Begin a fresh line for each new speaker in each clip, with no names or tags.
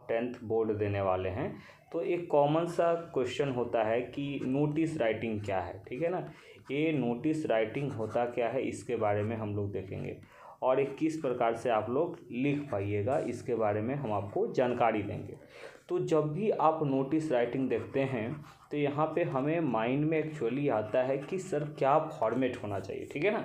10th board देने वाले हैं, तो एक कॉमन सा क्वेश्चन होता है कि नोटिस राइटिंग क्या है, ठीक है ना। ये नोटिस राइटिंग होता क्या है इसके बारे में हम लोग देखेंगे, और एक किस प्रकार से आप लोग लिख पाइएगा इसके बारे में हम आपको जानकारी देंगे। तो जब भी आप नोटिस राइटिंग देखते हैं तो यहाँ पे हमें माइंड में एक्चुअली आता है कि सर क्या फॉर्मेट होना चाहिए, ठीक है ना,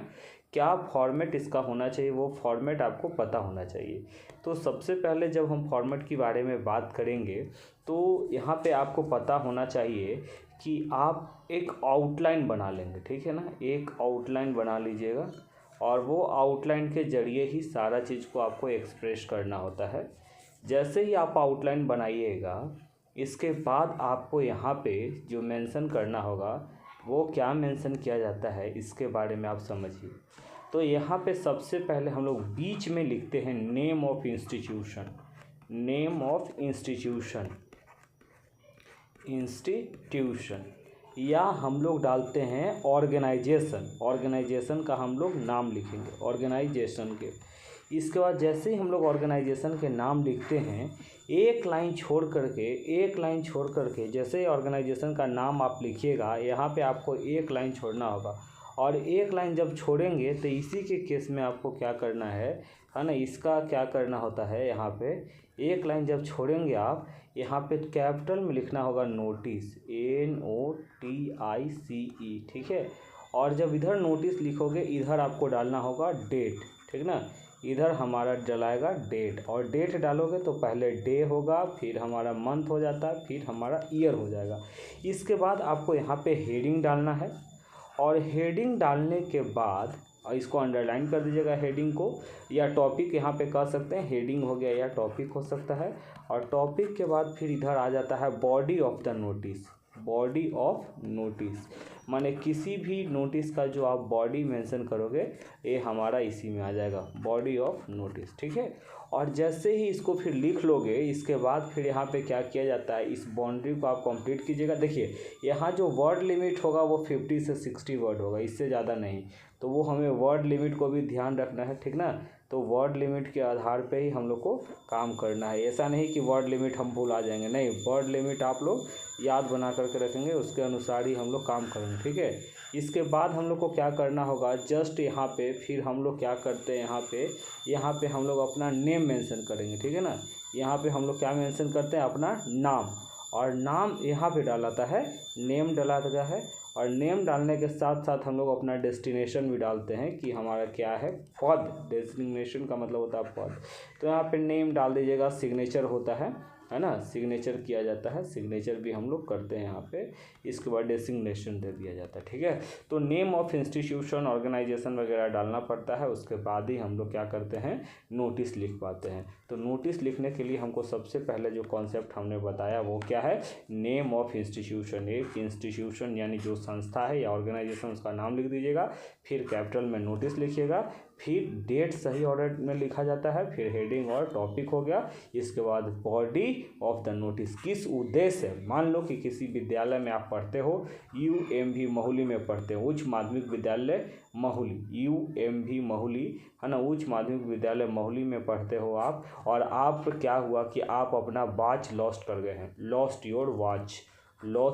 क्या फॉर्मेट इसका होना चाहिए, वो फॉर्मेट आपको पता होना चाहिए। तो सबसे पहले जब हम फॉर्मेट के बारे में बात करेंगे तो यहाँ पे आपको पता होना चाहिए कि आप एक आउटलाइन बना लेंगे, ठीक है ना, एक आउटलाइन बना लीजिएगा, और वो आउटलाइन के ज़रिए ही सारा चीज़ को आपको एक्सप्रेस करना होता है। जैसे ही आप आउटलाइन बनाइएगा, इसके बाद आपको यहाँ पे जो मेंशन करना होगा वो क्या मेंशन किया जाता है इसके बारे में आप समझिए। तो यहाँ पे सबसे पहले हम लोग बीच में लिखते हैं name of institution, name of institution, institution, या हम लोग डालते हैं ऑर्गेनाइजेशन, ऑर्गेनाइजेशन का हम लोग नाम लिखेंगे, ऑर्गेनाइजेशन के। इसके बाद जैसे ही हम लोग ऑर्गेनाइजेशन के नाम लिखते हैं, एक लाइन छोड़ करके, एक लाइन छोड़ करके जैसे ही ऑर्गेनाइजेशन का नाम आप लिखिएगा, यहाँ पे आपको एक लाइन छोड़ना होगा, और एक लाइन जब छोड़ेंगे तो इसी के केस में आपको क्या करना है ना, इसका क्या करना होता है, यहाँ पे एक लाइन जब छोड़ेंगे आप, यहाँ पे कैपिटल में लिखना होगा नोटिस, NOTICE, ठीक है। और जब इधर नोटिस लिखोगे इधर आपको डालना होगा डेट, ठीक ना, इधर हमारा डलाएगा डेट, और डेट डालोगे तो पहले डे होगा, फिर हमारा मंथ हो जाता है, फिर हमारा ईयर हो जाएगा। इसके बाद आपको यहाँ पे हेडिंग डालना है, और हेडिंग डालने के बाद इसको अंडरलाइन कर दीजिएगा हेडिंग को, या टॉपिक यहाँ पे कह सकते हैं, हेडिंग हो गया या टॉपिक हो सकता है। और टॉपिक के बाद फिर इधर आ जाता है body of the notice, body of notice, माने किसी भी नोटिस का जो आप बॉडी मेंशन करोगे ये हमारा इसी में आ जाएगा, बॉडी ऑफ नोटिस, ठीक है। और जैसे ही इसको फिर लिख लोगे, इसके बाद फिर यहाँ पे क्या किया जाता है, इस बाउंड्री को आप कंप्लीट कीजिएगा। देखिए यहाँ जो वर्ड लिमिट होगा वो 50 से 60 वर्ड होगा, इससे ज़्यादा नहीं, तो वो हमें वर्ड लिमिट को भी ध्यान रखना है, ठीक ना। तो वर्ड लिमिट के आधार पे ही हम लोग को काम करना है, ऐसा नहीं कि वर्ड लिमिट हम भूल आ जाएंगे, नहीं, वर्ड लिमिट आप लोग याद बना करके रखेंगे, उसके अनुसार ही हम लोग काम करेंगे, ठीक है। इसके बाद हम लोग को क्या करना होगा, जस्ट यहाँ पे फिर हम लोग क्या करते हैं, यहाँ पे हम लोग अपना नेम मेंशन करेंगे, ठीक है ना। यहाँ पे हम लोग क्या मेंशन करते हैं, अपना नाम, और नाम यहाँ पे डालाता है, नेम डाला गया है, और नेम डालने के साथ साथ हम लोग अपना डेस्टिनेशन भी डालते हैं कि हमारा क्या है, पद, डेस्टिनेशन का मतलब होता है पद। तो यहाँ पे नेम डाल दीजिएगा, सिग्नेचर होता है ना, सिग्नेचर किया जाता है, सिग्नेचर भी हम लोग करते हैं यहाँ पे। इसके बाद डेसिग्नेशन दे दिया जाता है, ठीक है। तो नेम ऑफ इंस्टीट्यूशन, ऑर्गेनाइजेशन वगैरह डालना पड़ता है, उसके बाद ही हम लोग क्या करते हैं, नोटिस लिख पाते हैं। तो नोटिस लिखने के लिए हमको सबसे पहले जो कॉन्सेप्ट हमने बताया वो क्या है, नेम ऑफ इंस्टीट्यूशन, एक इंस्टीट्यूशन यानी जो संस्था है या ऑर्गेनाइजेशन उसका नाम लिख दीजिएगा, फिर कैपिटल में नोटिस लिखिएगा, फिर डेट सही ऑर्डर में लिखा जाता है, फिर हेडिंग और टॉपिक हो गया, इसके बाद बॉडी ऑफ द नोटिस, किस उद्देश्य है, मान लो कि किसी विद्यालय में आप पढ़ते हो, UMV महुली में पढ़ते हो, उच्च माध्यमिक विद्यालय महुली, UMV महुली है ना, उच्च माध्यमिक विद्यालय महुली में पढ़ते हो आप, और आप क्या हुआ कि आप अपना वॉच लॉस्ट कर गए हैं, लॉस्ट योर वॉच, लॉस्ट